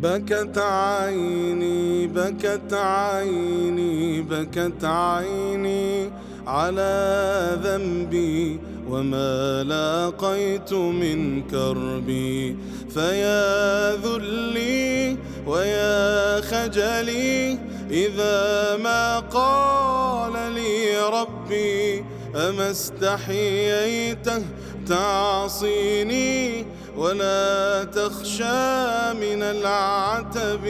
بكت عيني بكت عيني بكت عيني على ذنبي وما لاقيت من كربي فيا ذلي ويا خجلي إذا ما قال لي ربي أما استحييته تعصيني ولا تخشى من العتب.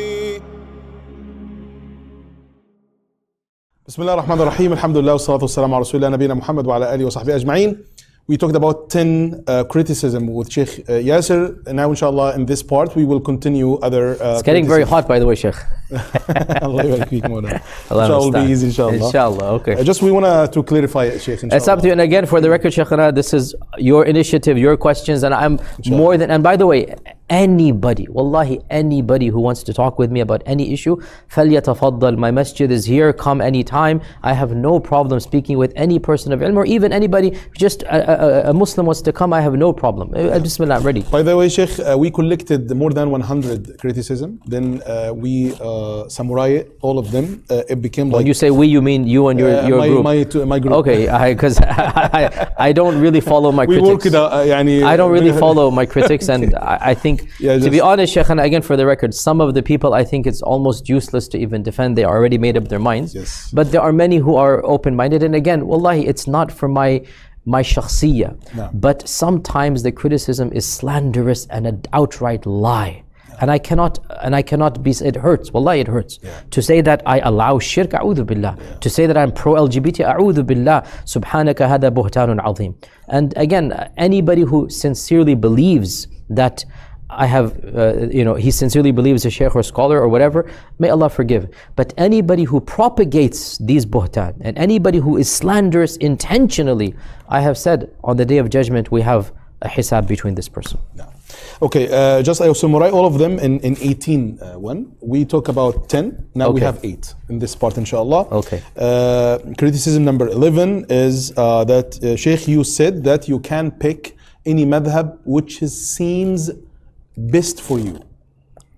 بسم الله الرحمن الرحيم. الحمد لله والصلاة والسلام على رسول الله نبينا محمد وعلى آله وصحبه أجمعين. We talked about 10 criticism with Sheikh Yasir. Now, inshallah, in this part, we will continue other It's getting very hot, by the way, Sheikh. Allah yabarak feek, Mawlana. Inshallah, will be easy, inshallah. Inshallah, okay. Just we want to clarify, Sheikh, inshallah. It's up to you. And again, for the record, Sheikhana, this is your initiative, your questions, and I'm Inshallah. more than, and by the way, anybody, wallahi, anybody who wants to talk with me about any issue, فَلْيَتَفَضَّل. My masjid is here, come anytime. I have no problem speaking with any person of ilm, or even anybody, just a Muslim wants to come, I have no problem. Bismillah, I'm ready. By the way, Sheikh, we collected more than 100 criticism. Then we summarized all of them. It became like... When you say we, you mean you and your group? My group. Okay, because I don't really follow my critics. We work it out, I don't really follow my critics, and I think, to be honest, Sheikh, and again for the record, some of the people I think it's almost useless to even defend. They already made up their minds. Yes. But there are many who are open-minded, and again, wallahi, it's not for my shakhsiyya. No. But sometimes the criticism is slanderous and an outright lie. And I cannot be, it hurts, wallahi it hurts. To say that I allow shirk, a'udhu billah. To say that I'm pro-LGBT, a'udhu billah. Subhanaka hada buhtanun azim. And again, anybody who sincerely believes that I have, he sincerely believes a sheikh or scholar or whatever, may Allah forgive. But anybody who propagates these buhtan, and anybody who is slanderous intentionally, I have said, on the day of judgment, we have a hisab between this person. No. Okay, just I summarize all of them in 18 one. We talk about 10, now we have 8 in this part, inshallah. Okay. Criticism number 11 is that Sheikh, you said that you can pick any madhab which seems best for you.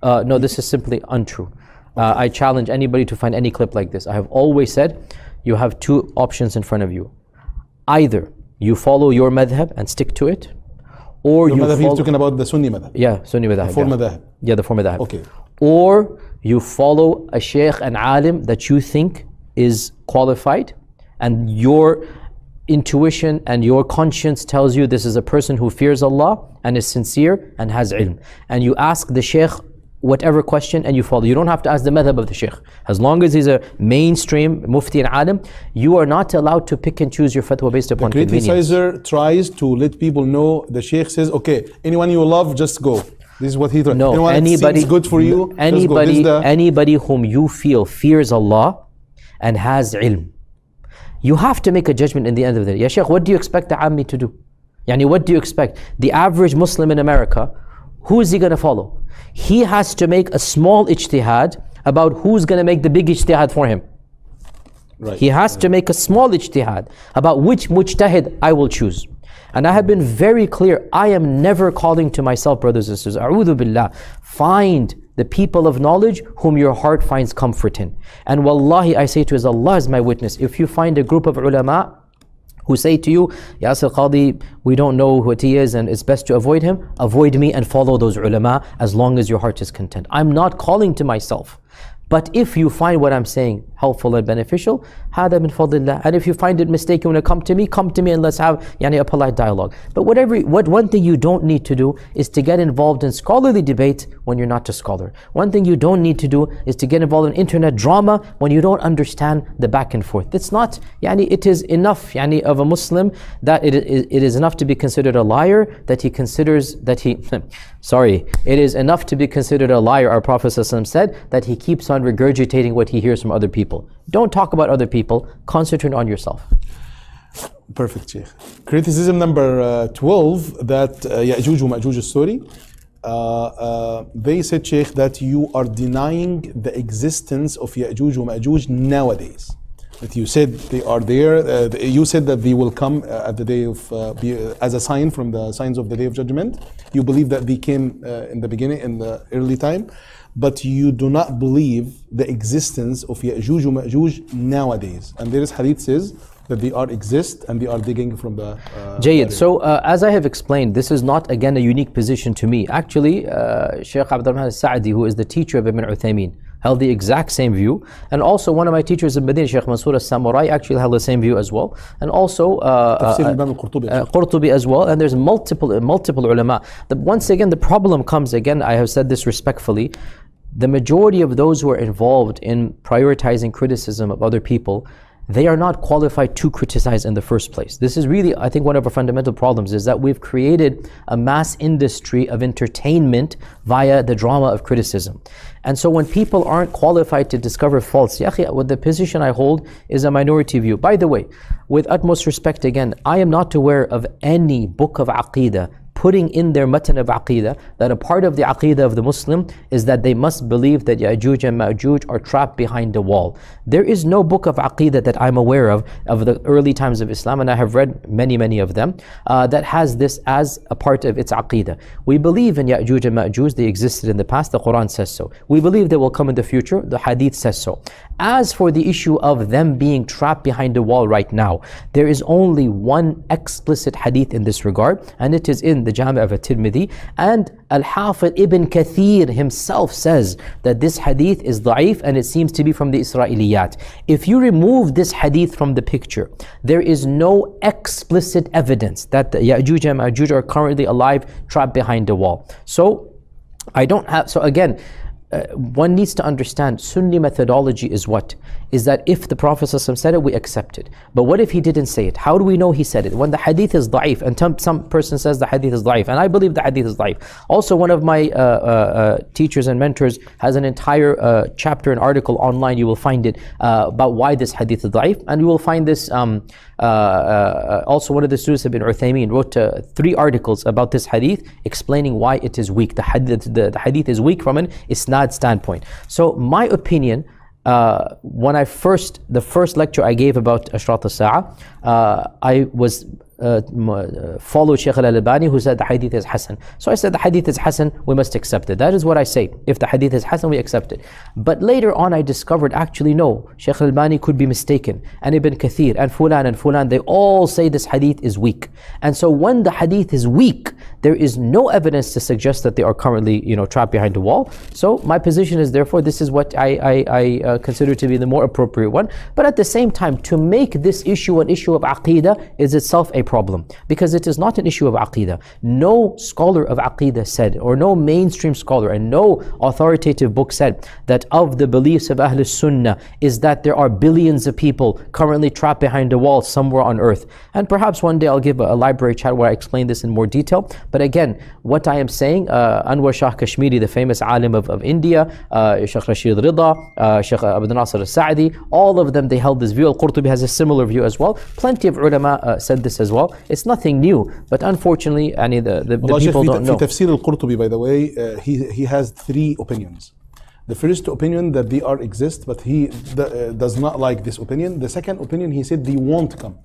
No, this is simply untrue. I challenge anybody to find any clip like this. I have always said you have two options in front of you. Either you follow your madhab and stick to it, or your you madhab, follow... he's talking about the Sunni madhab. Yeah, Sunni madhab. The four madhab. Yeah, the four madhab. Okay. Or you follow a sheikh and alim that you think is qualified, and your intuition and your conscience tells you this is a person who fears Allah and is sincere and has ilm, and you ask the sheikh whatever question and you follow. You don't have to ask the madhab of the sheikh. As long as he's a mainstream mufti and alim, you are not allowed to pick and choose your fatwa based upon convenience. The criticizer tries to let people know, the sheikh says, okay, anyone you love, just go. This is what he tries. No, anyone anybody seems good for you, anybody whom you feel fears Allah and has ilm, you have to make a judgment in the end of the day. Ya Sheikh, what do you expect the Ammi to do? Yani, what do you expect? The average Muslim in America, who is he going to follow? He has to make a small ijtihad about who's going to make the big ijtihad for him. Right. He has to make a small ijtihad about which mujtahid I will choose. And I have been very clear, I am never calling to myself, brothers and sisters, a'udhu billah, find the people of knowledge whom your heart finds comfort in. And wallahi, I say to you, as Allah is my witness, if you find a group of ulama who say to you, Yasir Qadhi, we don't know what he is and it's best to avoid him, avoid me and follow those ulama as long as your heart is content. I'm not calling to myself. But if you find what I'm saying helpful and beneficial, هذا من فضل الله. And if you find it mistaken, when you come to me and let's have a polite dialogue. But one thing you don't need to do is to get involved in scholarly debate when you're not a scholar. One thing you don't need to do is to get involved in internet drama when you don't understand the back and forth. It's not, it is enough of a Muslim that it is enough to be considered a liar, that he considers that he, it is enough to be considered a liar, our Prophet ﷺ said, that he keeps on regurgitating what he hears from other people. Don't talk about other people, concentrate on yourself. Perfect, Sheikh. Criticism number 12, that Yajuj Majud story. They said, Sheikh, that you are denying the existence of Yajuj Majud nowadays. That you said they are there. You said that they will come at the day of as a sign from the signs of the day of judgment. You believe that they came in the beginning, in the early time, but you do not believe the existence of Yajuj Majud nowadays. And there is hadith says that they are exist and they are digging from the. Jayyid. So as I have explained, this is not again a unique position to me. Actually, Sheikh Abdurrahman al-Sa'di, who is the teacher of Ibn Uthaymeen, held the exact same view, and also one of my teachers in Medina, Sheikh Mansour al-Samurai, actually held the same view as well, and also Qurtubi as well, and there's multiple ulama. Once again, the problem comes again, I have said this respectfully, the majority of those who are involved in prioritizing criticism of other people, they are not qualified to criticize in the first place. This is really, I think, one of our fundamental problems is that we've created a mass industry of entertainment via the drama of criticism. And so when people aren't qualified to discover faults, what the position I hold is a minority view. By the way, with utmost respect again, I am not aware of any book of Aqeedah putting in their matan of Aqeedah that a part of the Aqeedah of the Muslim is that they must believe that Yajuj and Majud are trapped behind a wall. There is no book of Aqeedah that I'm aware of the early times of Islam, and I have read many of them, that has this as a part of its Aqeedah. We believe in Yajuj and Majud, they existed in the past, the Quran says so. We believe they will come in the future, the Hadith says so. As for the issue of them being trapped behind a wall right now, there is only one explicit hadith in this regard, and it is in the Jami' of At-Tirmidhi, and Al-Hafid Ibn Kathir himself says that this hadith is da'if and it seems to be from the Israeliyat. If you remove this hadith from the picture, there is no explicit evidence that the Yajuj and Majud are currently alive, trapped behind a wall. So again, one needs to understand Sunni methodology is what? Is that if the Prophet ﷺ said it, we accept it. But what if he didn't say it? How do we know he said it? When the hadith is da'if, and some person says the hadith is da'if, and I believe the hadith is da'if. Also, one of my teachers and mentors has an entire chapter and article online, you will find it, about why this hadith is da'if, and you will find this, also one of the students, Ibn Uthaymeen, wrote 3 articles about this hadith, explaining why it is weak. The hadith is weak from an isnad standpoint. So my opinion, when the first lecture I gave about Ashrat al-Sa'ah, I was followed Shaykh al-Albani, who said the hadith is Hasan. So I said the hadith is Hasan, we must accept it. That is what I say. If the hadith is Hasan, we accept it. But later on I discovered actually no, Shaykh al-Albani could be mistaken, and Ibn Kathir and Fulan, they all say this hadith is weak. And so when the hadith is weak, there is no evidence to suggest that they are currently trapped behind a wall. So my position is therefore this is what I consider to be the more appropriate one. But at the same time, to make this issue an issue of Aqeedah is itself a problem, because it is not an issue of Aqeedah. No scholar of Aqeedah said, or no mainstream scholar and no authoritative book said that of the beliefs of Ahlus Sunnah is that there are billions of people currently trapped behind a wall somewhere on earth. And perhaps one day I'll give a library chat where I explain this in more detail. But again, what I am saying, Anwar Shah Kashmiri, the famous alim of India, Sheikh Rashid Rida, Sheikh Abd Nasir al-Sa'di, all of them, they held this view. Al-Qurtubi has a similar view as well. Plenty of ulama said this as well. It's nothing new, but unfortunately, the people don't know. في تفسير القرطبي, by the way, he has 3 opinions. The first opinion that they are exist, but he does not like this opinion. The second opinion, he said they won't come.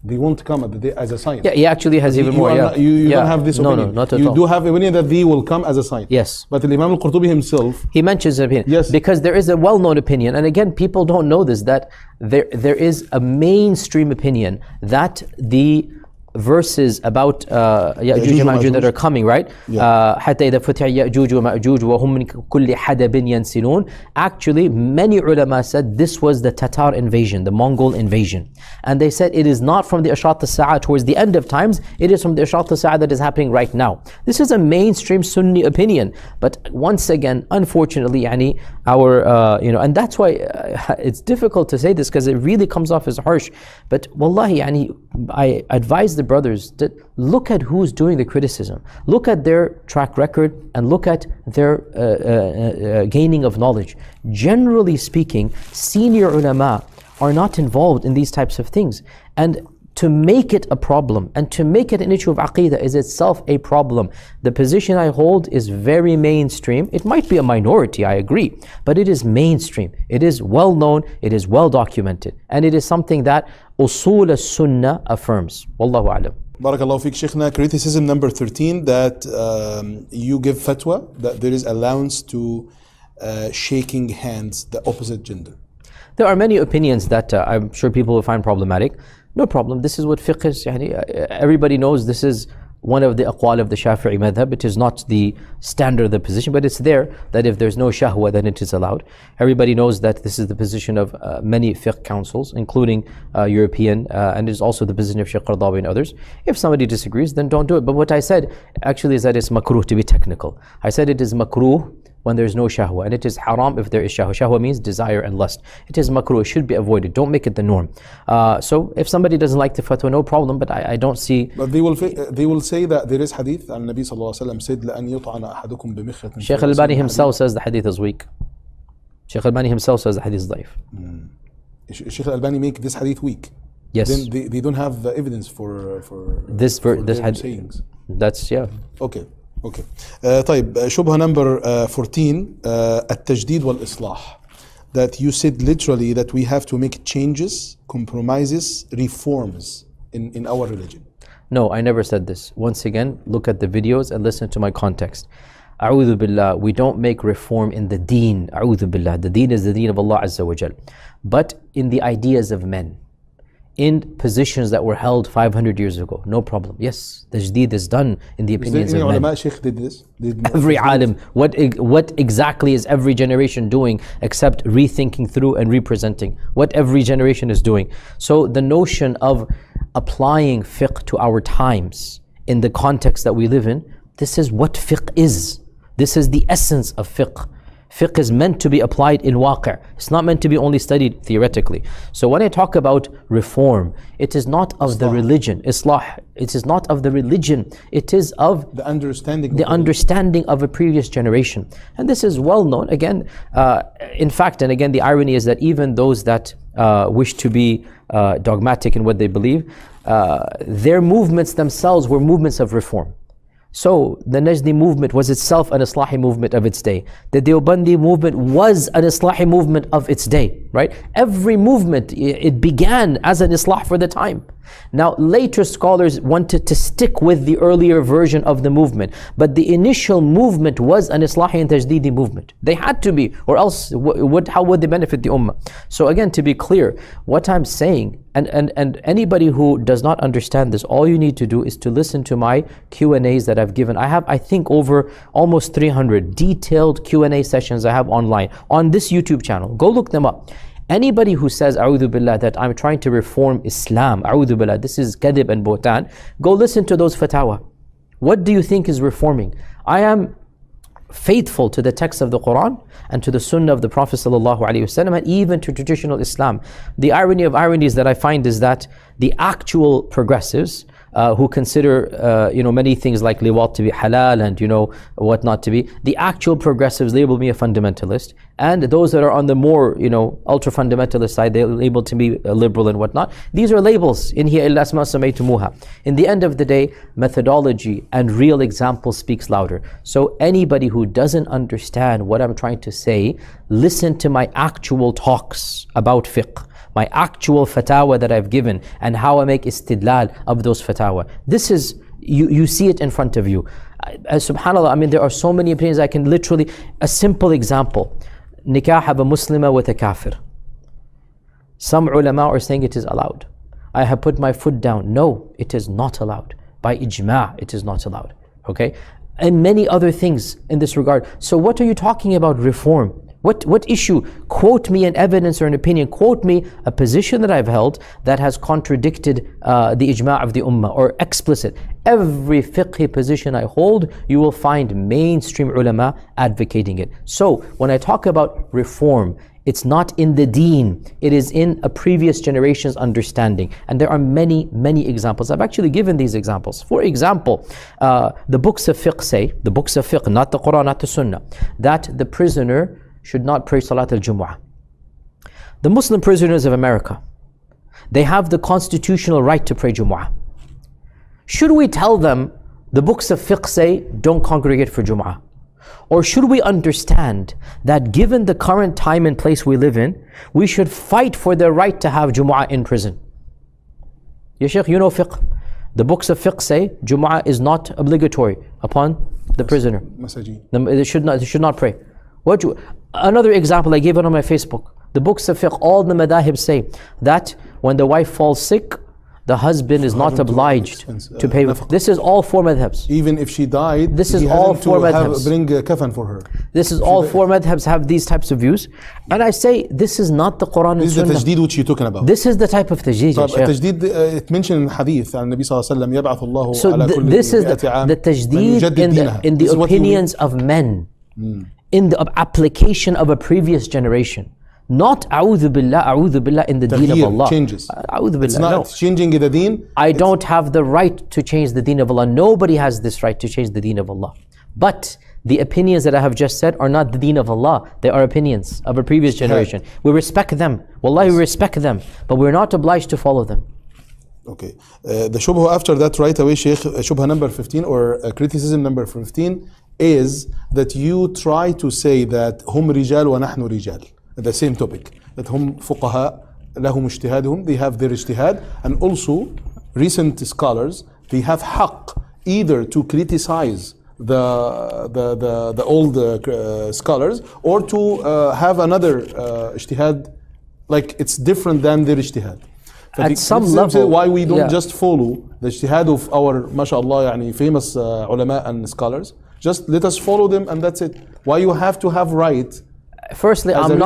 They won't come at the day as a sign. Yeah, he actually has even more. You don't have this opinion. No, not at all. You do have opinion that they will come as a sign. Yes. But Imam al-Qurtubi himself, he mentions an opinion. Yes. Because there is a well-known opinion, and again, people don't know this, that there is a mainstream opinion that the verses about Yajuj Majud that are coming, right? حتى إذا فتح يأجوج ومأجوج وهم من كل حدب ينسلون. Actually, many ulama said this was the Tatar invasion, the Mongol invasion. And they said it is not from the Ashrat al-Sa'ah towards the end of times, it is from the Ashrat al-Sa'ah that is happening right now. This is a mainstream Sunni opinion. But once again, unfortunately, our, and that's why it's difficult to say this, because it really comes off as harsh. But wallahi, I advise the brothers that look at who's doing the criticism, look at their track record, and look at their gaining of knowledge. Generally speaking, senior ulama are not involved in these types of things. And to make it a problem and to make it an issue of aqeedah is itself a problem. The position I hold is very mainstream. It might be a minority, I agree, but it is mainstream. It is well known, it is well documented, and it is something that usul as-sunnah affirms. Wallahu a'lam. Barakallahu feek, Shaykhna. Criticism number 13, that you give fatwa that there is allowance to shaking hands the opposite gender. There are many opinions that I'm sure people will find problematic. No problem. This is what fiqh is. Everybody knows this is one of the aqwal of the Shafi'i madhab. It is not the standard of the position, but it's there that if there's no shahwa, then it is allowed. Everybody knows that this is the position of many fiqh councils, including European, and it's also the position of Shaykh Qadhi and others. If somebody disagrees, then don't do it. But what I said actually is that it's makruh, to be technical. I said it is makruh when there is no shahwa, and it is haram if there is shahwa. Shahwa means desire and lust. It is makruh, it should be avoided. Don't make it the norm. So if somebody doesn't like the fatwa, no problem, but I don't see... But they will say that there is hadith, and Nabi sallallahu alayhi wa sallam said, لَأَنْ يُطْعَنَ أَحَدُكُمْ بِمِخْيَةٍ. Shaykh al-Albani himself says the hadith is weak. Shaykh al-Albani himself says the hadith is daif. Shaykh al-Albani make this hadith weak. Yes. Then they don't have evidence for this hadith sayings. That's, yeah. Okay. طيب, شبهة number 14, التجديد والإصلاح. That you said literally that we have to make changes, compromises, reforms in our religion. No, I never said this. Once again, look at the videos and listen to my context. A'udhu billah, we don't make reform in the deen. A'udhu billah, the deen is the deen of Allah Azza wa Jal. But in the ideas of men, in positions that were held 500 years ago, no problem. Yes, tajdeed is done in the opinions of men. Ulama Sheikh did this? Every alim. What exactly is every generation doing except rethinking through and representing? What every generation is doing. So the notion of applying fiqh to our times in the context that we live in, this is what fiqh is. This is the essence of fiqh. Fiqh is meant to be applied in waqi'. It's not meant to be only studied theoretically. So when I talk about reform, it is not of the religion. Islah, it is not of the religion. It is of the understanding of a previous generation. And this is well known. Again, in fact, and again, the irony is that even those that wish to be dogmatic in what they believe, their movements themselves were movements of reform. So the Najdi movement was itself an Islahi movement of its day. The Deobandi movement was an Islahi movement of its day, right? Every movement, it began as an Islah for the time. Now later scholars wanted to stick with the earlier version of the movement, but the initial movement was an Islahi and Tajdeedi movement. They had to be, or else how would they benefit the Ummah? So again, to be clear, what I'm saying, and anybody who does not understand this, all you need to do is to listen to my Q&As that I've given. I have, I think, over almost 300 detailed Q&A sessions I have online on this YouTube channel. Go look them up. Anybody who says, A'udhu Billah, that I'm trying to reform Islam, A'udhu Billah, this is kadhib and botan, go listen to those fatwa. What do you think is reforming? I am faithful to the text of the Quran and to the Sunnah of the Prophet ﷺ, and even to traditional Islam. The irony of ironies that I find is that the actual progressives who consider many things like liwat to be halal and what not to be, the actual progressives label me a fundamentalist, and those that are on the more ultra fundamentalist side, they label to be liberal and whatnot. These are labels. In hiya illa asma samaytumuha. In the end of the day, methodology and real example speaks louder. So anybody who doesn't understand what I'm trying to say, listen to my actual talks about fiqh, my actual fatwa that I've given, and how I make istidlal of those fatwa. This is, you see it in front of you. Subhanallah, I mean, there are so many opinions. I can literally, a simple example, nikah of a Muslima with a kafir. Some ulama are saying it is allowed. I have put my foot down. No, it is not allowed. By ijma', it is not allowed. Okay? And many other things in this regard. So what are you talking about reform? What issue? Quote me an evidence or an opinion. Quote me a position that I've held that has contradicted the ijma' of the ummah, or explicit. Every fiqhi position I hold, you will find mainstream ulama advocating it. So when I talk about reform, it's not in the deen, it is in a previous generation's understanding. And there are many, many examples. I've actually given these examples. For example, the books of fiqh say, the books of fiqh, not the Quran, not the Sunnah, that the prisoner should not pray Salat al-Jumu'ah. The Muslim prisoners of America, They have the constitutional right to pray Jumu'ah. Should we tell them the books of fiqh say don't congregate for Jumu'ah? Or should we understand that given the current time and place we live in, we should fight for their right to have Jumu'ah in prison? Ya Sheikh, you know fiqh. The books of fiqh say Jumu'ah is not obligatory upon the prisoner. They should not pray. Another example I gave it on my Facebook. The books of fiqh, all the madahib say that when the wife falls sick, the husband is not obliged to pay. This is all four madhabs. Even if she died, this is all four madhabs. Bring a kafan for her. This is all four madhabs have these types of views. And I say, this is not the Quran and Sunnah. This is the tajdeed which you're talking about. This is the type of tajdeed. التجديد, it mentioned in hadith عن النبي صلى الله عليه وسلم يبعث الله على كل this is the tajdeed in the opinions of men, in the application of a previous generation. Not a'udhu billah in the deen of Allah. Changes. It's not changing the deen. I don't have the right to change the deen of Allah. Nobody has this right to change the deen of Allah. But the opinions that I have just said are not the deen of Allah. They are opinions of a previous generation. We respect them. Wallahi, we respect them. But we're not obliged to follow them. Okay. The shubha after that right away, Sheikh, shubha number 15 or criticism number 15 is that you try to say that هم رجال ونحن رجال. The same topic, that هم فقهاء لهم اجتهادهم, they have their ijtihad, and also recent scholars, they have حق either to criticize the old scholars or to have another ijtihad, like it's different than their ijtihad. At some level, why we don't just follow the ijtihad of our mashallah يعني famous ulama and scholars, just let us follow them and that's it. Why you have to have right? Firstly, I'm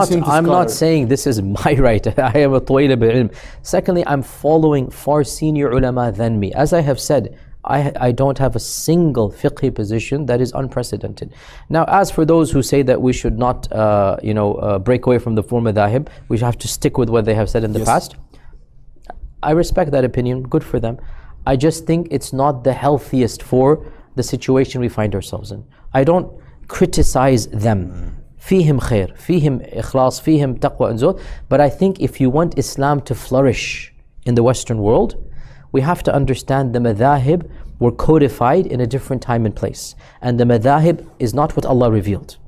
not saying this is my right. I am a طويل بالعلم. Secondly, I'm following far senior ulama than me. As I have said, I don't have a single fiqhi position that is unprecedented. Now, as for those who say that we should not, break away from the four madahib, we have to stick with what they have said in the past. I respect that opinion. Good for them. I just think it's not the healthiest for the situation we find ourselves in. I don't criticize them. فيهم خير, فيهم إخلاص, فيهم تقوى and so. But I think if you want Islam to flourish in the Western world, we have to understand the madhahib were codified in a different time and place. And the madhahib is not what Allah revealed.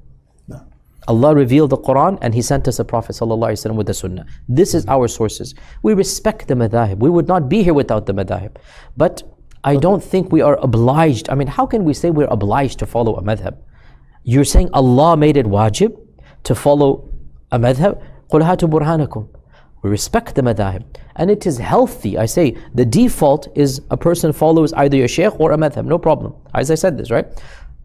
No. Allah revealed the Quran and He sent us a Prophet ﷺ with the Sunnah. This is our sources. We respect the madhahib. We would not be here without the madhahib. But I don't think we are obliged. I mean, how can we say we're obliged to follow a madhab? You're saying Allah made it wajib to follow a madhab? قُلْ هَاتُوا بُرْهَانَكُمْ. We respect the madhab. And it is healthy. I say the default is a person follows either a sheikh or a madhab. No problem. As I said this, right?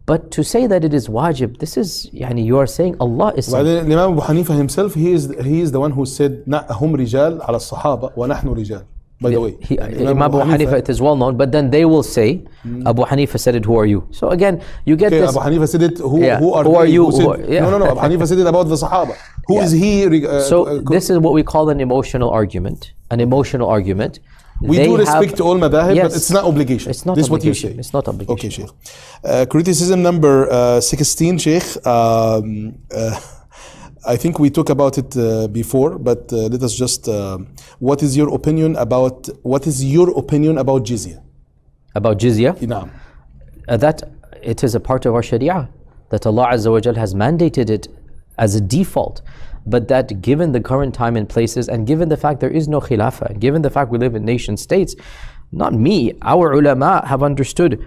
But to say that it is wajib, this is, you are saying Allah is saying. Imam Abu Hanifa himself, he is the one who said, هُمْ رِجَال عَلَى الصَّحَابَةِ وَنَحْنُ رِجَال. By the way, Imam Abu Hanifa, it is well known, but then they will say, Abu Hanifa said it, who are you? So again, you get this. Abu Hanifa said it, who are you? No, Abu Hanifa said it about the Sahaba. Who is he? So this is what we call an emotional argument. An emotional argument. We do respect all madahib, but it's not obligation. It's not this obligation. Is what you say. It's not obligation. Okay, Sheikh. Criticism number 16, Sheikh. I think we talked about it before, but let us just. What is your opinion about jizya? About jizya? Imam. That it is a part of our Sharia, that Allah Azza wa Jal has mandated it as a default, but that given the current time and places, and given the fact there is no khilafah, given the fact we live in nation states, not me, our ulama have understood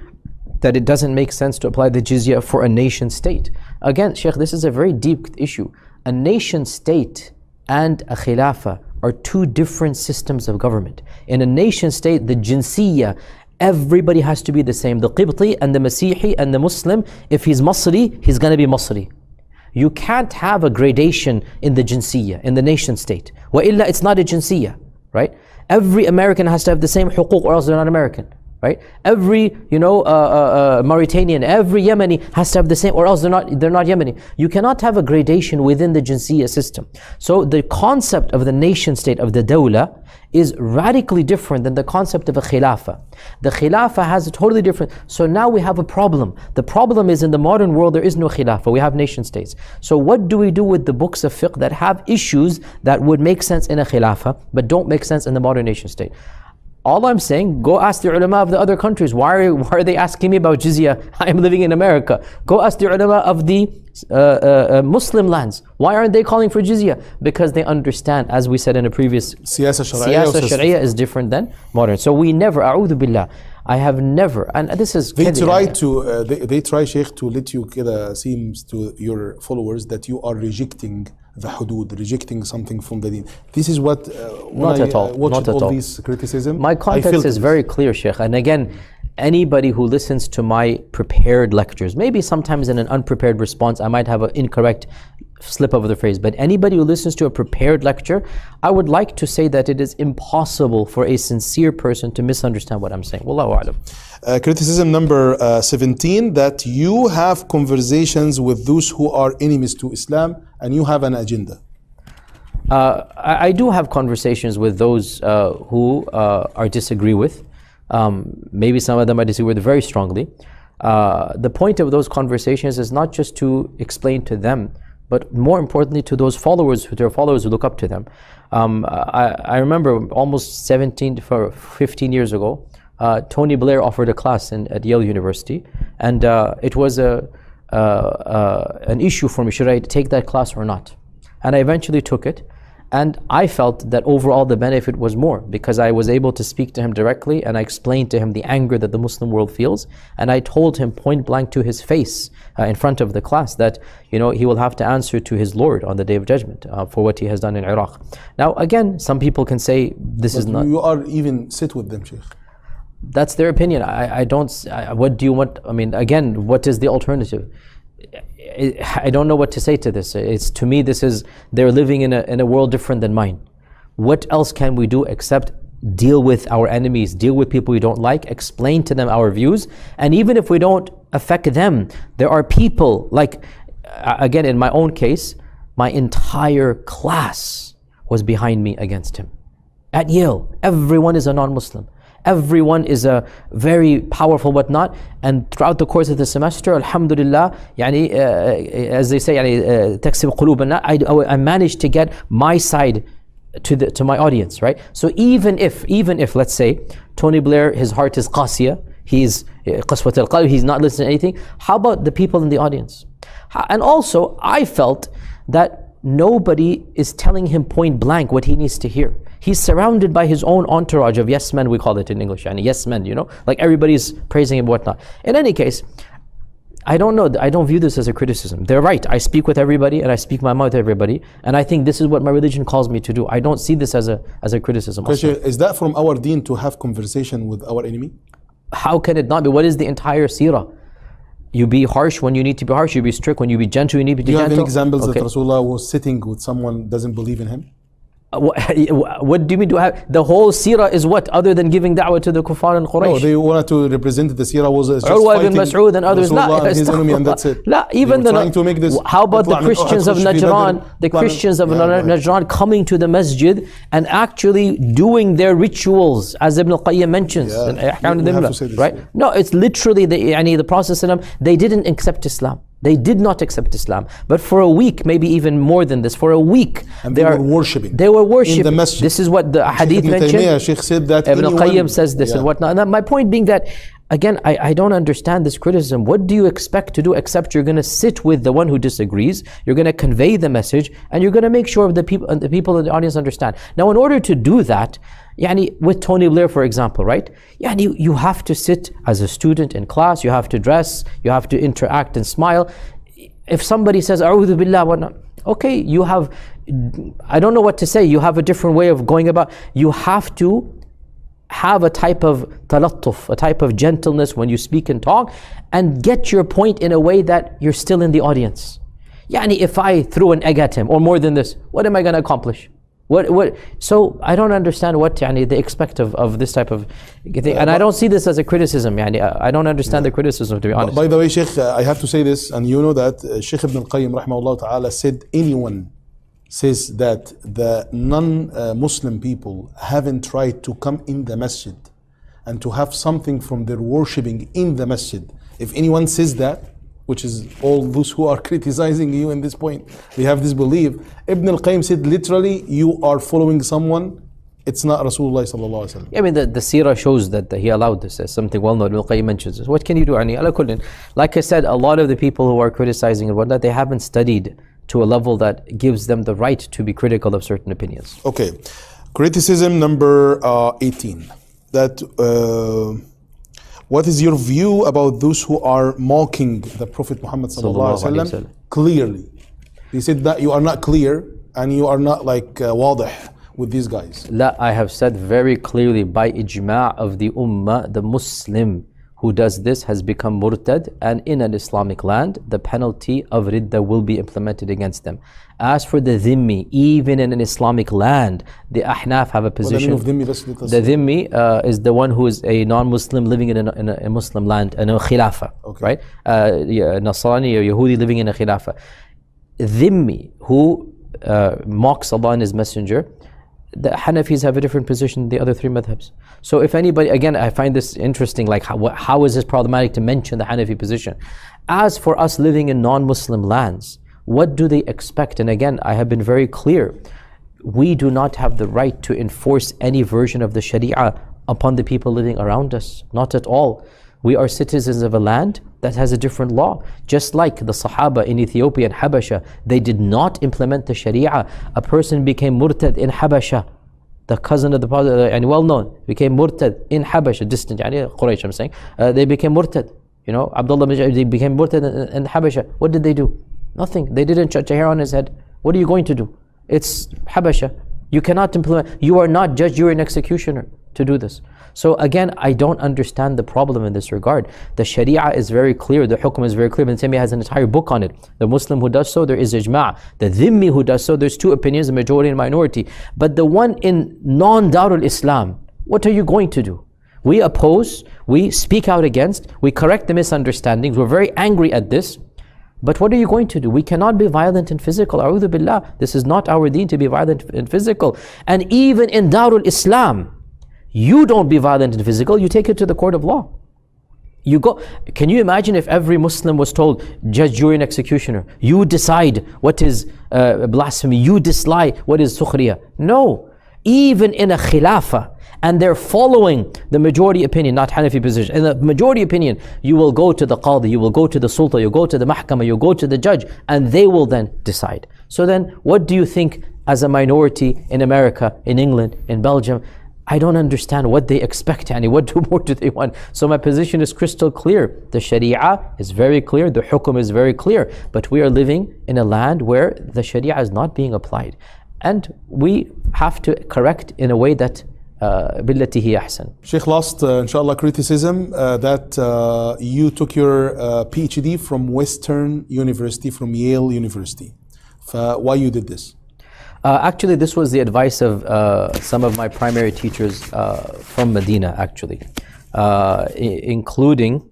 that it doesn't make sense to apply the jizya for a nation state. Again, Sheikh, this is a very deep issue. A nation state and a khilafah are two different systems of government. In a nation state, the jinsiyya, everybody has to be the same. The Qibti and the Masihi and the Muslim, if he's Masri, he's going to be Masri. You can't have a gradation in the jinsiyya, in the nation state. Wa illa, it's not a jinsiyya, right? Every American has to have the same huquq or else they're not American. right? Every Mauritanian, every Yemeni has to have the same, or else they're not Yemeni. You cannot have a gradation within the jinsiyya system. So the concept of the nation state, of the dawla, is radically different than the concept of a khilafah. The khilafah has a totally different. So now we have a problem. The problem is, in the modern world there is no khilafah, we have nation states. So what do we do with the books of fiqh that have issues that would make sense in a khilafah but don't make sense in the modern nation state? All I'm saying, go ask the ulama of the other countries. Why are they asking me about jizya? I'm living in America. Go ask the ulama of the Muslim lands. Why aren't they calling for jizya? Because they understand, as we said in a previous, siyasa sharia is different than modern. So we never, a'udhu billah, I have never, and this is they try, Sheikh, to let you seems to your followers that you are rejecting the hudud, rejecting something from the deen. This is what not at all. Watched all these criticism. My context is very clear, Sheikh. And again, anybody who listens to my prepared lectures, maybe sometimes in an unprepared response I might have an incorrect slip of the phrase, but anybody who listens to a prepared lecture, I would like to say that it is impossible for a sincere person to misunderstand what I'm saying. Wallahu a'lam. Criticism number 17, that you have conversations with those who are enemies to Islam and you have an agenda. I do have conversations with those who I disagree with. Maybe some of them I disagree with very strongly. The point of those conversations is not just to explain to them, but more importantly to those followers, their followers who look up to them. I remember almost 15 years ago, Tony Blair offered a class at Yale University, and it was an issue for me, should I take that class or not? And I eventually took it, and I felt that overall the benefit was more, because I was able to speak to him directly, and I explained to him the anger that the Muslim world feels, and I told him point blank to his face in front of the class that he will have to answer to his Lord on the Day of Judgment for what he has done in Iraq. Now again, some people can say this is not. You are even sit with them, Sheikh. That's their opinion. I don't. What do you want? I mean, again, what is the alternative? I don't know what to say to this. It's, to me, they're living in a world different than mine. What else can we do except deal with our enemies, deal with people we don't like, explain to them our views, and even if we don't affect them, there are people like, again, in my own case, my entire class was behind me against him. At Yale, everyone is a non-Muslim. Everyone is a very powerful whatnot, and throughout the course of the semester, alhamdulillah, as they say, تكسب قلوبنا, I managed to get my side to my audience, right? So even if let's say Tony Blair, his heart is qasiyah, he's qaswat al-qalb, he's not listening to anything, how about the people in the audience? And also, I felt that nobody is telling him point blank what he needs to hear. He's surrounded by his own entourage of yes men, we call it in English, yes men, like everybody's praising him, whatnot. In any case, I don't know, I don't view this as a criticism. They're right, I speak with everybody and I speak my mind with everybody, and I think this is what my religion calls me to do. I don't see this as a criticism. Is that from our deen to have conversation with our enemy? How can it not be? What is the entire seerah? You be harsh when you need to be harsh, you be strict when you be gentle, you need to be gentle. Do you have any examples that Rasulullah was sitting with someone who doesn't believe in him? What do you mean? The whole seerah is what, other than giving da'wah to the kuffar and Quraysh? No, they wanted to represent the seerah was just Urwa ibn Mas'ud and others. And his enemy, and that's it. Even trying to make this. How about the Christians of Najran? The Christians of Najran coming to the masjid and actually doing their rituals, as Ibn al-Qayyim mentions. Right? No, it's literally the Prophet, they didn't accept Islam. They did not accept Islam. But for a week, maybe even more than this, for a week, and they were worshipping. They were worshipping. In the masjid. This is what the hadith mentioned. Sheikh said that Ibn al-Qayyim says this and whatnot. And my point being that, again, I don't understand this criticism. What do you expect to do except you're going to sit with the one who disagrees, you're going to convey the message, and you're going to make sure the people in the audience understand. Now, in order to do that, with Tony Blair, for example, right? You have to sit as a student in class, you have to dress, you have to interact and smile. If somebody says, A'udhu billah, whatnot, okay, you have, I don't know what to say, you have a different way of going about. You have to have a type of talattuf, a type of gentleness when you speak and talk, and get your point in a way that you're still in the audience. If I threw an egg at him, or more than this, what am I going to accomplish? So I don't understand what they expect of this type of thing. And I don't see this as a criticism. I don't understand the criticism, to be honest. By the way, Sheikh, I have to say this, and you know that Sheikh Ibn al-Qayyim rahimahullah ta'ala said anyone says that the non-Muslim people haven't tried to come in the masjid and to have something from their worshipping in the masjid. If anyone says that, which is all those who are criticizing you in this point, they have this belief. Ibn al-Qayyim said literally, you are following someone, it's not Rasulullah sallallahu alaihi wasallam. I mean, the seerah shows that he allowed this as something well known. Ibn al-Qayyim mentions this. What can you do? Like I said, a lot of the people who are criticizing and whatnot, they haven't studied to a level that gives them the right to be critical of certain opinions. Okay, criticism number 18. That what is your view about those who are mocking the Prophet Muhammad sallallahu alaihi wasallam clearly? They said that you are not clear and you are not like wadih with these guys. La, I have said very clearly by ijma' of the ummah, the Muslim who does this has become murtad, and in an Islamic land, the penalty of ridda will be implemented against them. As for the dhimmi, even in an Islamic land, the ahnaf have a position. The dhimmi is the one who is a non-Muslim living in a Muslim land, in a khilafah, right? Nasrani or Yahudi living in a khilafah. Dhimmi, who mocks Allah and His Messenger, the Hanafis have a different position than the other three madhabs. So if anybody, again, I find this interesting, like how is this problematic to mention the Hanafi position? As for us living in non-Muslim lands, what do they expect? And again, I have been very clear. We do not have the right to enforce any version of the Sharia upon the people living around us. Not at all. We are citizens of a land that has a different law. Just like the Sahaba in Ethiopia and Habasha, they did not implement the Sharia. A person became murtad in Habasha. The cousin of the Prophet, and well known, became murtad in Habasha, distant, Quraysh I'm saying. They became murtad. Abdullah, they became murtad in Habasha. What did they do? Nothing. They didn't touch a hair on his head. What are you going to do? It's Habasha. You cannot implement. You are not judge, you are an executioner to do this. So again, I don't understand the problem in this regard. The Sharia is very clear, the hukm is very clear. Ibn Taymiyyah has an entire book on it. The Muslim who does so, there is ijma'. The dhimmi who does so, there's two opinions, the majority and minority. But the one in non-Darul Islam, what are you going to do? We oppose, we speak out against, we correct the misunderstandings, we're very angry at this. But what are you going to do? We cannot be violent and physical. A'udhu billah. This is not our deen to be violent and physical. And even in Darul Islam, you don't be violent and physical, you take it to the court of law. You go. Can you imagine if every Muslim was told, judge, jury, and executioner, you decide what is blasphemy, you decide what is sukhriya? No. Even in a khilafah, and they're following the majority opinion, not Hanafi position. In the majority opinion, you will go to the Qadhi, you will go to the Sultan, you go to the Mahkamah, you go to the judge, and they will then decide. So then, what do you think as a minority in America, in England, in Belgium? I don't understand what they expect, what more do they want? So my position is crystal clear. The Sharia is very clear, the hukum is very clear, but we are living in a land where the Sharia is not being applied. And we have to correct in a way that billati hi ahsan. Sheikh, last inshallah criticism that you took your PhD from Western University, from Yale University. Why you did this? Actually, this was the advice of some of my primary teachers from Medina, actually, including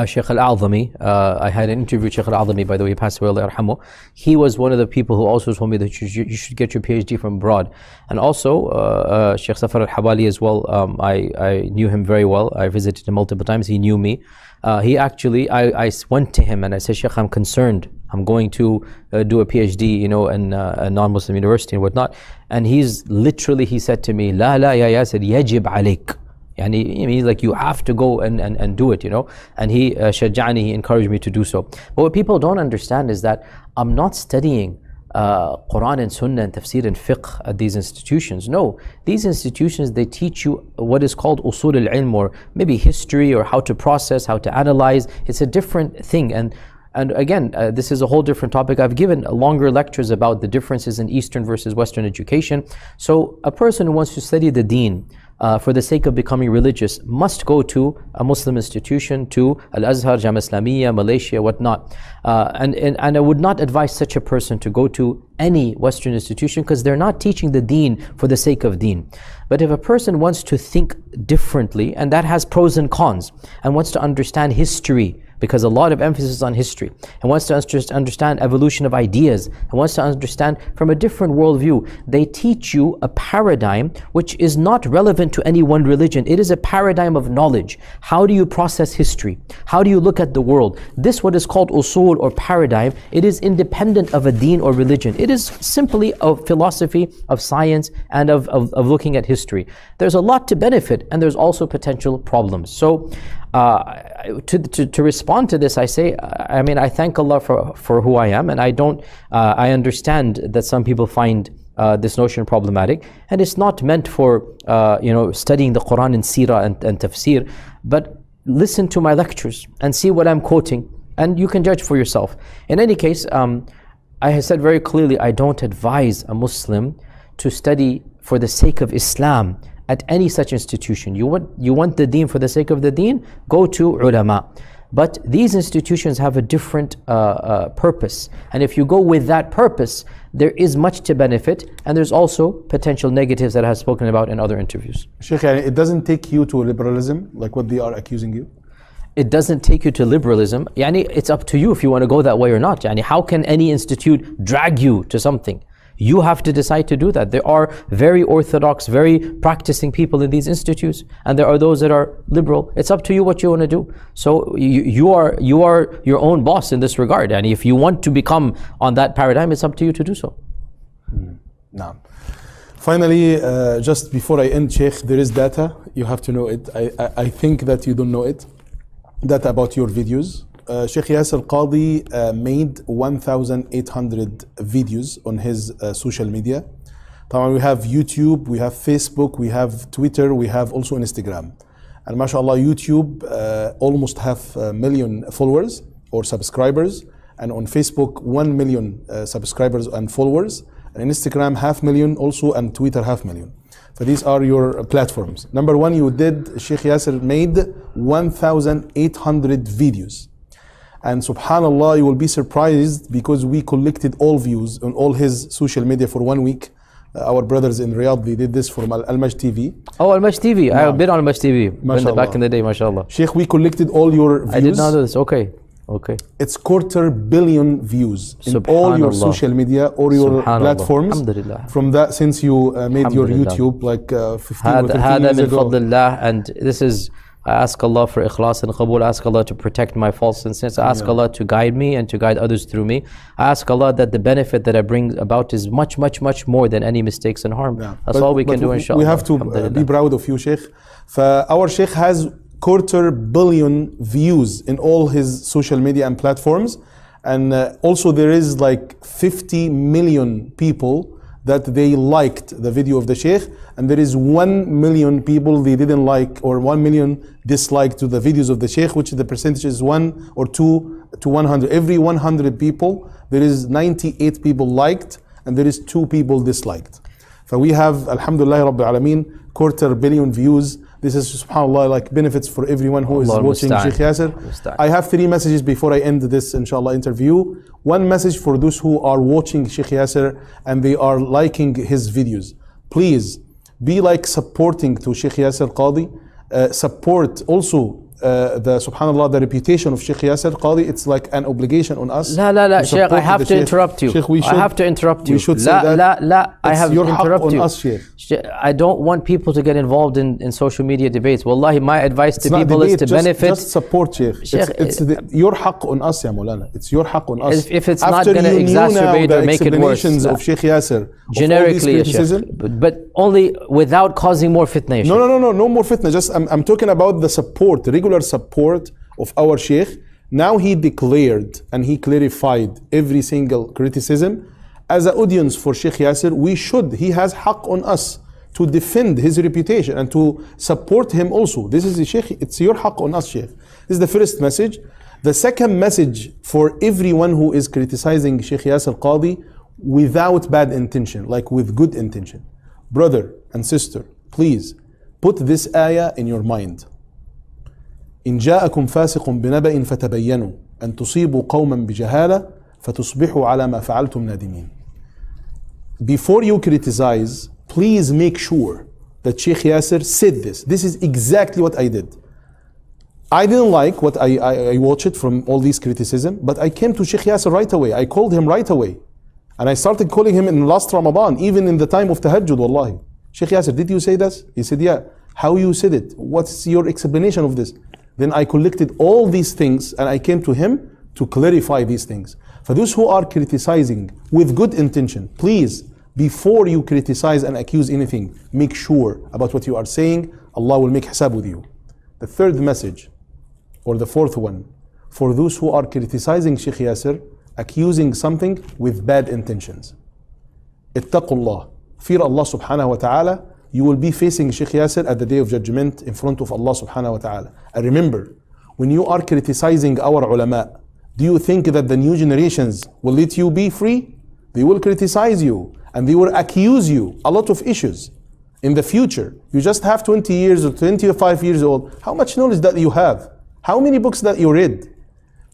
Sheikh Al-Azami. I had an interview with Sheikh Al-Azami, by the way, he passed away, Allah yarhamu. He was one of the people who also told me that you should get your PhD from abroad. And also, Sheikh Safar Al-Habali as well, I knew him very well. I visited him multiple times, he knew me. He actually, I went to him and I said, Sheikh, I'm concerned. I'm going to do a PhD, in a non-Muslim university and whatnot. And he said to me, La ya Yasir, yajib alayk. He's like, you have to go and do it, And he shaja'ani, he encouraged me to do so. But what people don't understand is that I'm not studying Quran and Sunnah and Tafsir and Fiqh at these institutions. No, these institutions, they teach you what is called usul al-ilm, or maybe history, or how to process, how to analyze. It's a different thing. And again, this is a whole different topic. I've given longer lectures about the differences in Eastern versus Western education. So a person who wants to study the deen, for the sake of becoming religious must go to a Muslim institution, to Al-Azhar, Jam Islamiyya, Malaysia, whatnot. And I would not advise such a person to go to any Western institution because they're not teaching the deen for the sake of deen. But if a person wants to think differently, and that has pros and cons, and wants to understand history, because a lot of emphasis is on history, and wants to understand evolution of ideas, and wants to understand from a different worldview, they teach you a paradigm which is not relevant to any one religion. It is a paradigm of knowledge. How do you process history? How do you look at the world? This, what is called usul or paradigm, it is independent of a deen or religion. It is simply a philosophy of science and of looking at history. There's a lot to benefit, and there's also potential problems. So to respond to this, I say, I thank Allah for who I am, and I understand that some people find this notion problematic, and it's not meant for studying the Quran and Seerah and Tafsir, but listen to my lectures and see what I'm quoting, and you can judge for yourself. In any case, I have said very clearly, I don't advise a Muslim to study for the sake of Islam at any such institution. You want the deen for the sake of the deen? Go to ulama. But these institutions have a different purpose. And if you go with that purpose, there is much to benefit, and there's also potential negatives that I have spoken about in other interviews. Sheikh, it doesn't take you to liberalism, like what they are accusing you? It doesn't take you to liberalism. It's up to you if you want to go that way or not. How can any institute drag you to something? You have to decide to do that. There are very orthodox, very practicing people in these institutes, and there are those that are liberal. It's up to you what you want to do. So you are your own boss in this regard. And if you want to become on that paradigm, it's up to you to do so. Now, finally, just before I end, Sheikh, there is data. You have to know it. I think that you don't know it. Data about your videos. Sheikh Yasir Qadhi made 1,800 videos on his social media. We have YouTube, we have Facebook, we have Twitter, we have also Instagram. And mashallah, YouTube almost 500,000 followers or subscribers. And on Facebook, 1 million subscribers and followers. And Instagram, 500,000 also, and Twitter, 500,000. So these are your platforms. Number one, Sheikh Yasir made 1,800 videos. And subhanallah, you will be surprised because we collected all views on all his social media for 1 week. Our brothers in Riyadh, they did this for Al-Majd TV. Oh, Al-Majd TV. I have been on Al-Majd TV back in the day, mashallah. Sheikh, we collected all your views. I did not know this. Okay. It's 250 million views in all your social media or your platforms. From that, since you made your YouTube like 15 or 13 years ago. And this is, I ask Allah for ikhlas and qabool. I ask Allah to protect my faults and sins. I ask Allah to guide me and to guide others through me. I ask Allah that the benefit that I bring about is much, much, much more than any mistakes and harm. That's all we can do, inshallah. We have to be proud of you, Sheikh. Our Sheikh has 250 million views in all his social media and platforms. And also there is like 50 million people that they liked the video of the Sheikh, and there is 1 million people they didn't like, or 1 million disliked to the videos of the Sheikh, which the percentage is 1 or 2 to 100. Every 100 people, there is 98 people liked, and there is 2 people disliked. So we have, alhamdulillah Rabbil Alameen, 250 million views. This is, subhanAllah, like benefits for everyone who is watching Sheikh Yasir. I have 3 messages before I end this, inshallah, interview. 1 message for those who are watching Sheikh Yasir and they are liking his videos. Please, be like supporting to Sheikh Yasir Qadhi. Support also subhanallah, the reputation of Sheikh Yasir Qadhi. It's like an obligation on us. La, Sheikh, I have to interrupt you. Sheikh, I have to interrupt you. We should say that. I have to interrupt you. Us, Sheikh. I don't want people to get involved in social media debates. Wallahi, my advice to people is to benefit. Just support, Sheikh. It's your haqq on us, ya Maulana. It's your haqq on us. If it's not going to exacerbate or make it worse. Of Sheikh Yasir, generically, but only without causing more fitna. No more fitna. Just I'm talking about the support, regular support of our Sheikh. Now he declared and he clarified every single criticism. As an audience for Sheikh Yasir, he has haqq on us to defend his reputation and to support him also. This is the Sheikh, it's your haqq on us, Sheikh. This is the first message. The second message for everyone who is criticizing Sheikh Yasir Qadhi without bad intention, like with good intention. Brother and sister, please Put this ayah in your mind. إن جاءكم فاسق بنبأ فتبينوا أن تصيبوا قوما بجهالة فتصبحوا على ما فعلتم نادمين. Before you criticize, please make sure that Sheikh Yasir said this. This is exactly what I did. I didn't like what I watched from all these criticism, but I came to Sheikh Yasir right away. I called him right away. And I started calling him in last Ramadan, even in the time of Tahajjud, wallahi. Sheikh Yasir, did you say this? He said, yeah. How you said it? What's your explanation of this? Then I collected all these things and I came to him to clarify these things. For those who are criticizing with good intention, please, before you criticize and accuse anything, make sure about what you are saying. Allah will make hisab with you. The third message, or the fourth one, for those who are criticizing Sheikh Yasir, accusing something with bad intentions. Ittaqullah. Fear Allah subhanahu wa ta'ala. You will be facing Sheikh Yasir at the day of judgment in front of Allah subhanahu wa ta'ala. And remember, when you are criticizing our ulama, do you think that the new generations will let you be free? They will criticize you and they will accuse you a lot of issues in the future. You just have 20 years or 25 years old. How much knowledge that you have? How many books that you read?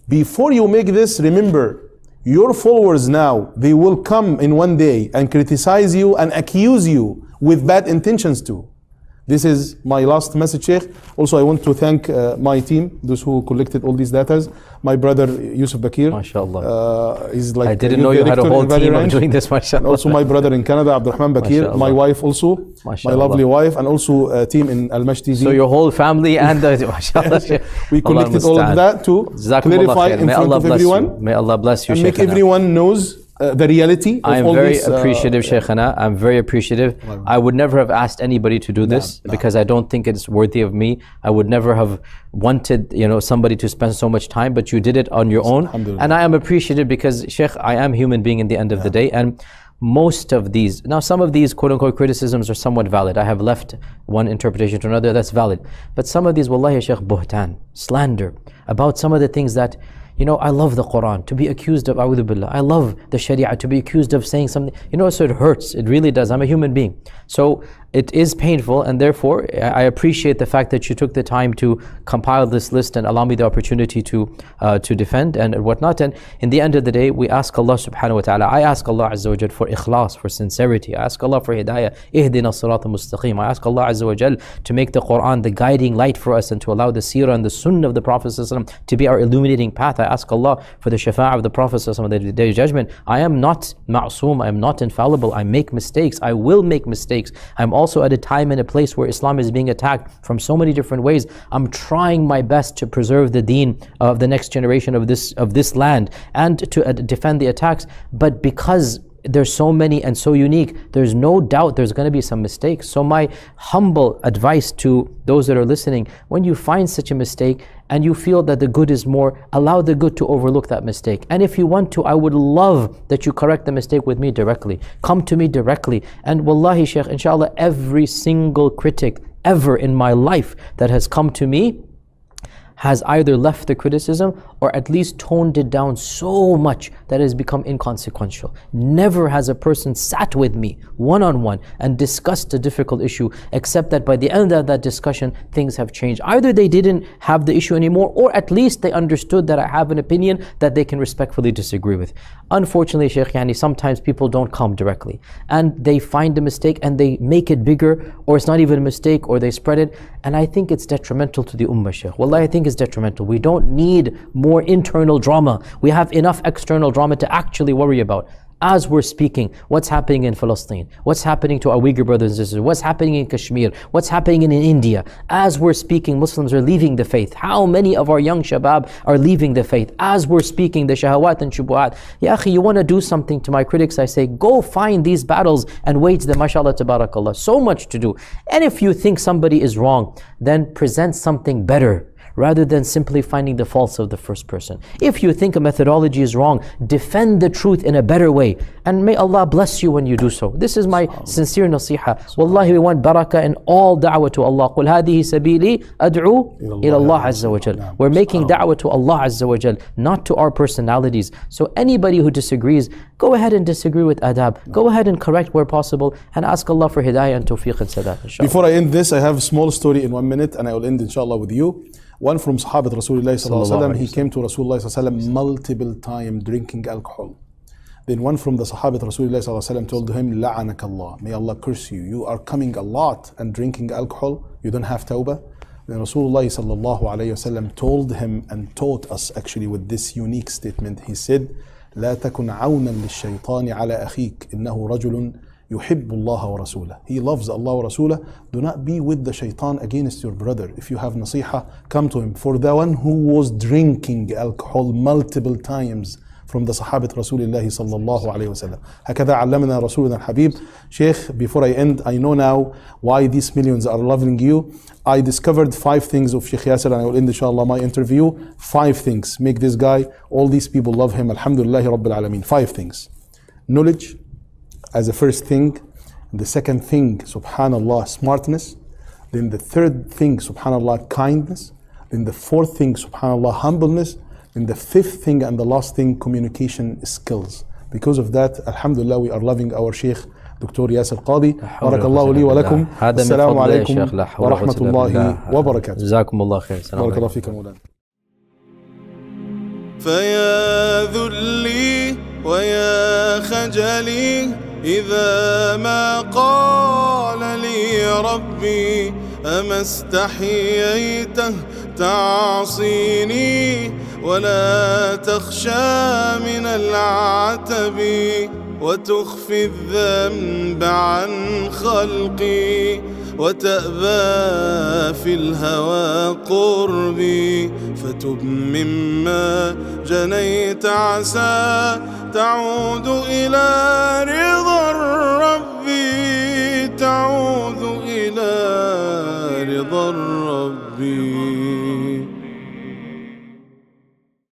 Before you make this, remember, your followers now, they will come in one day and criticize you and accuse you with bad intentions too. This is my last message, Sheikh. Also, I want to thank my team, those who collected all these data. My brother, Yusuf Bakir. MashaAllah. Is like I didn't know you had a whole team of doing this, MashaAllah. And also my brother in Canada, Abdurrahman Bakir. MashaAllah. My wife also. MashaAllah. My lovely wife. And also a team in Al-Mash TV. So your whole family and MashaAllah. We collected all of that to clarify in front of everyone. May Allah bless you, and Sheikh. make everyone knows the reality I am of all very these, appreciative, Shaykhana. I'm very appreciative. I would never have asked anybody to do this because I don't think it's worthy of me. I would never have wanted, somebody to spend so much time, but you did it on your own. And I am appreciative because, Shaykh, I am human being in the end of the day. And most of these, now some of these quote-unquote criticisms are somewhat valid. I have left one interpretation to another, that's valid. But some of these, wallahi, Shaykh, buhtan, slander, about some of the things that, I love the Quran, to be accused of a'udhu billah. I love the Sharia, to be accused of saying something, so it hurts, it really does. I'm a human being. So it is painful, and therefore I appreciate the fact that you took the time to compile this list and allow me the opportunity to defend and whatnot. And in the end of the day, we ask Allah subhanahu wa ta'ala, I ask Allah azza wa jal for ikhlas, for sincerity. I ask Allah for hidayah, ihdina as-sirat al-mustaqim. I ask Allah azza wa jal to make the Quran the guiding light for us and to allow the seerah and the sunnah of the Prophet to be our illuminating path. I ask Allah for the shafa'ah of the Prophet on the day of judgment. I am not ma'soom, I am not infallible, I make mistakes, I will make mistakes. I'm also at a time and a place where Islam is being attacked from so many different ways. I'm trying my best to preserve the deen of the next generation of this land and to defend the attacks, but because there's so many and so unique, there's no doubt there's going to be some mistakes. So my humble advice to those that are listening, when you find such a mistake and you feel that the good is more, allow the good to overlook that mistake. And if you want to, I would love that you correct the mistake with me directly. Come to me directly. And wallahi, Shaykh, inshallah, every single critic ever in my life that has come to me has either left the criticism or at least toned it down so much that it has become inconsequential. Never has a person sat with me one-on-one and discussed a difficult issue, except that by the end of that discussion, things have changed. Either they didn't have the issue anymore, or at least they understood that I have an opinion that they can respectfully disagree with. Unfortunately, Shaykh, sometimes people don't come directly and they find a mistake and they make it bigger, or it's not even a mistake, or they spread it. And I think it's detrimental to the ummah, Shaykh. Wallahi, I think it's detrimental. We don't need more internal drama. We have enough external drama to actually worry about. As we're speaking, what's happening in Palestine? What's happening to our Uyghur brothers and sisters? What's happening in Kashmir? What's happening in India? As we're speaking, Muslims are leaving the faith. How many of our young shabab are leaving the faith? As we're speaking, the shahawat and shubuhat. Ya akhi, you want to do something to my critics? I say, go find these battles and wage them, mashallah, tabarakallah. So much to do. And if you think somebody is wrong, then present something better. rather than simply finding the faults of the first person. If you think a methodology is wrong, defend the truth in a better way. And may Allah bless you when you do so. This is my sincere nasiha. Wallahi, we want barakah in all da'wah to Allah. قُلْ هَذِهِ سَبِيلِي أَدْعُو إِلَى اللَّهِ عَزَّ وَجَلَ. We're making da'wah to Allah Azza wa Jal, not to our personalities. So anybody who disagrees, go ahead and disagree with adab. Go ahead and correct where possible and ask Allah for hidayah and tawfiq and sadat, inshallah. Before I end this, I have a small story in 1 minute and I will end inshallah with you. One from Sahabat Rasulullah sallallahu alaihi wasallam. He came to Rasulullah sallallahu alaihi wasallam multiple times drinking alcohol. Then one from the Sahabat Rasulullah sallallahu alaihi wasallam told him, La'anak Allah, may Allah curse you. You are coming a lot and drinking alcohol. You don't have tawbah. Then Rasulullah sallallahu alayhi wasallam told him and taught us actually with this unique statement. He said, لا تكن عونا للشيطان على أخيك إنه رجل يحب الله ورسوله. He loves Allah wa Rasulah. Do not be with the shaitan against your brother. If you have nasiha, come to him. For the one who was drinking alcohol multiple times from the Sahabat Rasulullah sallallahu alayhi wasallam. هكذا علمنا رسولنا الحبيب. Sheikh, before I end, I know now why these millions are loving you. I discovered 5 things of Sheikh Yasir, and I will end inshallah my interview. 5 things make this guy, all these people love him. Alhamdulillah Rabbil Alameen. 5 things. Knowledge as a first thing. The second thing, subhanallah, smartness. Then the third thing, subhanallah, kindness. Then the fourth thing, subhanallah, humbleness. And the 5th thing and the last thing, communication skills. Because of that, alhamdulillah, we are loving our Sheikh, Dr. Yasir Qadhi. Barakallahu li wa lakum. Assalamu alaikum wa rahmatullahi wa barakatuh. Jazakumullah khair. Barakallahu feekum mawlana. فيا ذلي ويا خجلي إذا ما قال لي ربي أما استحييته تعصيني ولا تخشى من العتب وتخفي الذنب عن خلقي وتأبى في الهوى قربي فتب مما جنيت عسى تعود إلى رضا الرب تعود إلى رضا الرب